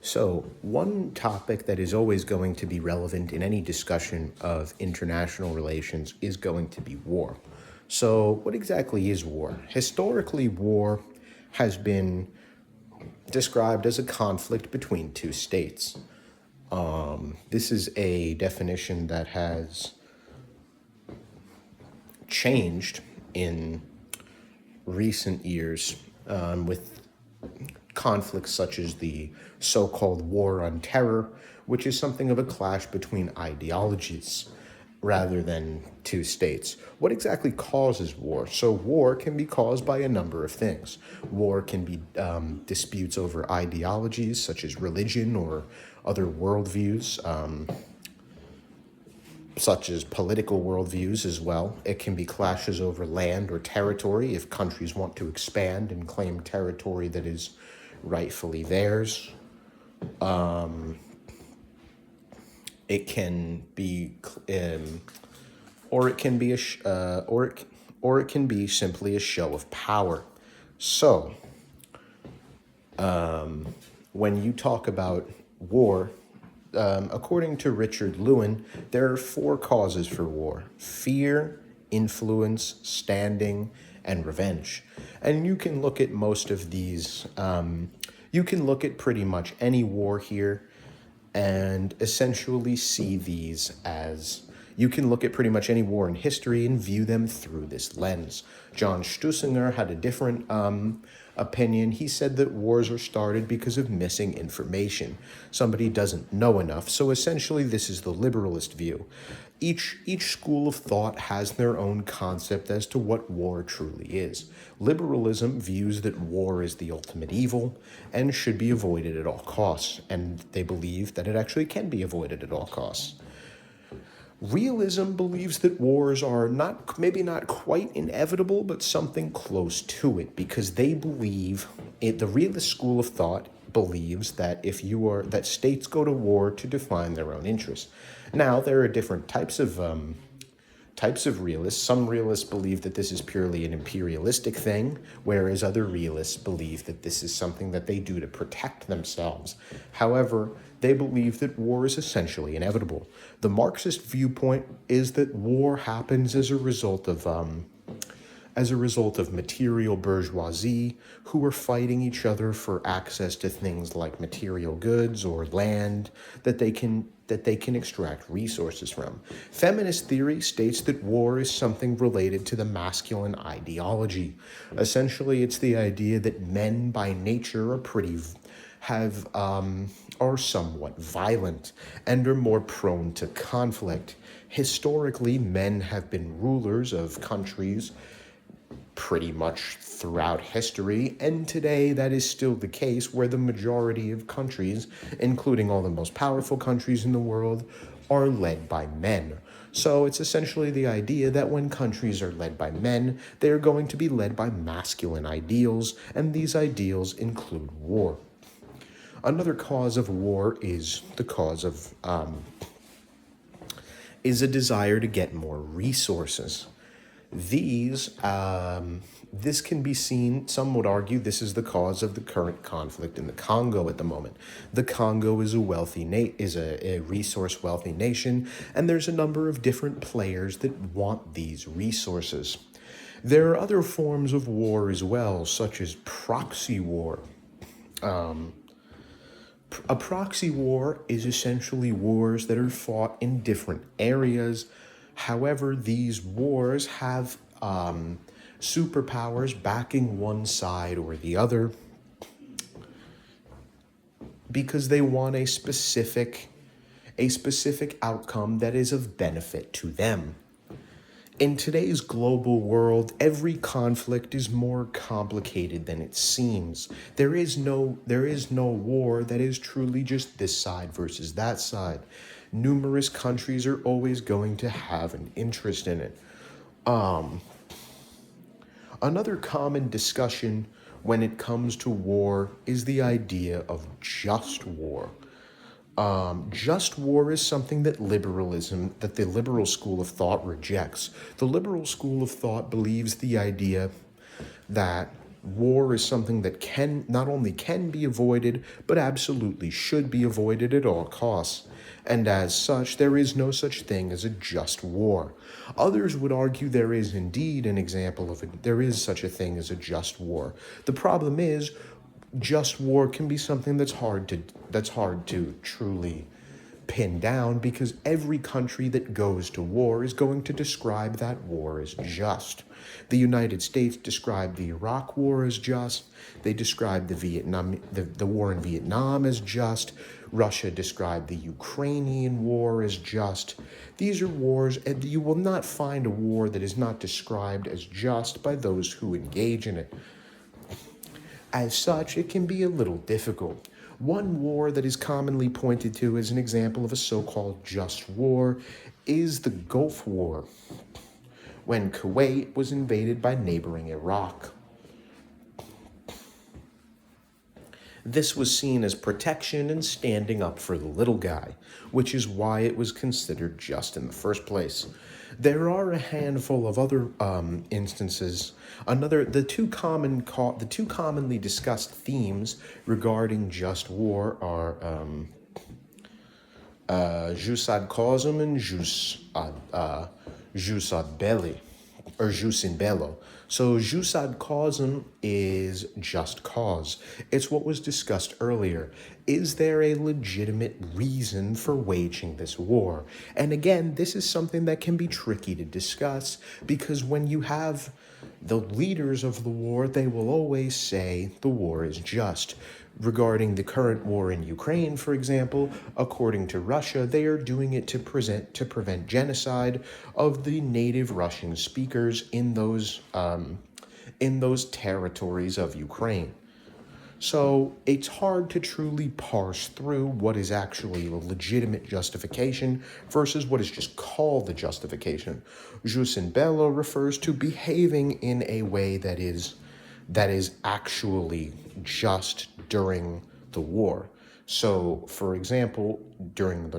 So, one topic that is always going to be relevant in any discussion of international relations is going to be war. So, what exactly is war? Historically, war has been described as a conflict between two states. This is a definition that has changed in recent years with conflicts such as the so-called war on terror, which is something of a clash between ideologies rather than two states. What exactly causes war? So war can be caused by a number of things. War can be disputes over ideologies such as religion or other worldviews, such as political worldviews as well. It can be clashes over land or territory if countries want to expand and claim territory that is rightfully theirs. It can be, or it can be or it can be simply a show of power. So, when you talk about war, according to Richard Lewin, there are four causes for war: fear, influence, standing, and revenge. And you can look at most of these, you can look at pretty much any war here and essentially see these as you can look at pretty much any war in history and view them through this lens. John Stussinger had a different opinion. He said that wars are started because of missing information. Somebody doesn't know enough. So essentially, this is the liberalist view. Each school of thought has their own concept as to what war truly is. Liberalism views that war is the ultimate evil and should be avoided at all costs, and they believe that it actually can be avoided at all costs. Realism believes that wars are maybe not quite inevitable, but something close to it, because they believe the realist school of thought believes that that states go to war to define their own interests. Now, there are different types of realists. Some realists believe that this is purely an imperialistic thing, whereas other realists believe that this is something that they do to protect themselves. However, they believe that war is essentially inevitable. The Marxist viewpoint is that war happens as a result of material bourgeoisie who are fighting each other for access to things like material goods or land that they can extract resources from. Feminist theory states that war is something related to the masculine ideology. Essentially, it's the idea that men by nature are somewhat violent and are more prone to conflict. Historically, men have been rulers of countries pretty much throughout history, and today that is still the case, where the majority of countries, including all the most powerful countries in the world, are led by men. So it's essentially the idea that when countries are led by men, they are going to be led by masculine ideals, and these ideals include war. Another cause of war is a desire to get more resources. This can be seen, some would argue this is the cause of the current conflict in the Congo at the moment. The Congo is a resource wealthy nation, and there's a number of different players that want these resources. There are other forms of war as well, such as proxy war. A proxy war is essentially wars that are fought in different areas. However, these wars have superpowers backing one side or the other because they want a specific outcome that is of benefit to them. In today's global world, every conflict is more complicated than it seems. There is no war that is truly just this side versus that side. Numerous countries are always going to have an interest in it. Another common discussion when it comes to war is the idea of just war. Just war is something that the liberal school of thought rejects. The liberal school of thought believes the idea that War is something that can not only can be avoided, but absolutely should be avoided at all costs. And as such, there is no such thing as a just war. Others would argue there is indeed an example of it. There is such a thing as a just war. The problem is, just war can be something that's hard to truly pin down because every country that goes to war is going to describe that war as just. The United States described the Iraq War as just. They described the war in Vietnam as just. Russia described the Ukrainian war as just. These are wars, and you will not find a war that is not described as just by those who engage in it. As such, it can be a little difficult. One war that is commonly pointed to as an example of a so-called just war is the Gulf War, when Kuwait was invaded by neighboring Iraq. This was seen as protection and standing up for the little guy, which is why it was considered just in the first place. There are a handful of other instances. The two commonly discussed themes regarding just war are jus ad causam and jus ad belli, or jus in bello. So jus ad causam is just cause. It's what was discussed earlier. Is there a legitimate reason for waging this war? And again, this is something that can be tricky to discuss because when you have the leaders of the war, they will always say the war is just. Regarding the current war in Ukraine, for example, according to Russia, they are doing it to prevent genocide of the native Russian speakers in those territories of Ukraine. So it's hard to truly parse through what is actually a legitimate justification versus what is just called the justification. Jus in bello refers to behaving in a way that is actually just during the war. So, for example, during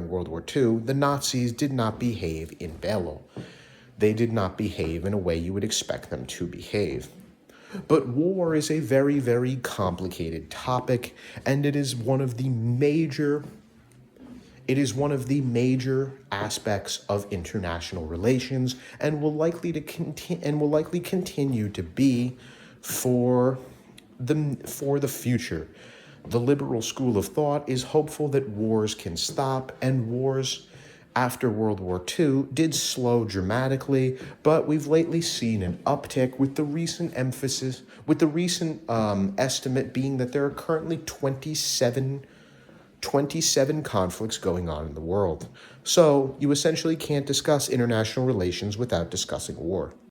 World War II, the Nazis did not behave in bello. They did not behave in a way you would expect them to behave. But war is a very, very complicated topic, and it is one of the major aspects of international relations and will likely continue to be for the future. The liberal school of thought is hopeful that wars can stop, and wars after World War II did slow dramatically, but we've lately seen an uptick with the recent estimate being that there are currently 27 conflicts going on in the world. So you essentially can't discuss international relations without discussing war.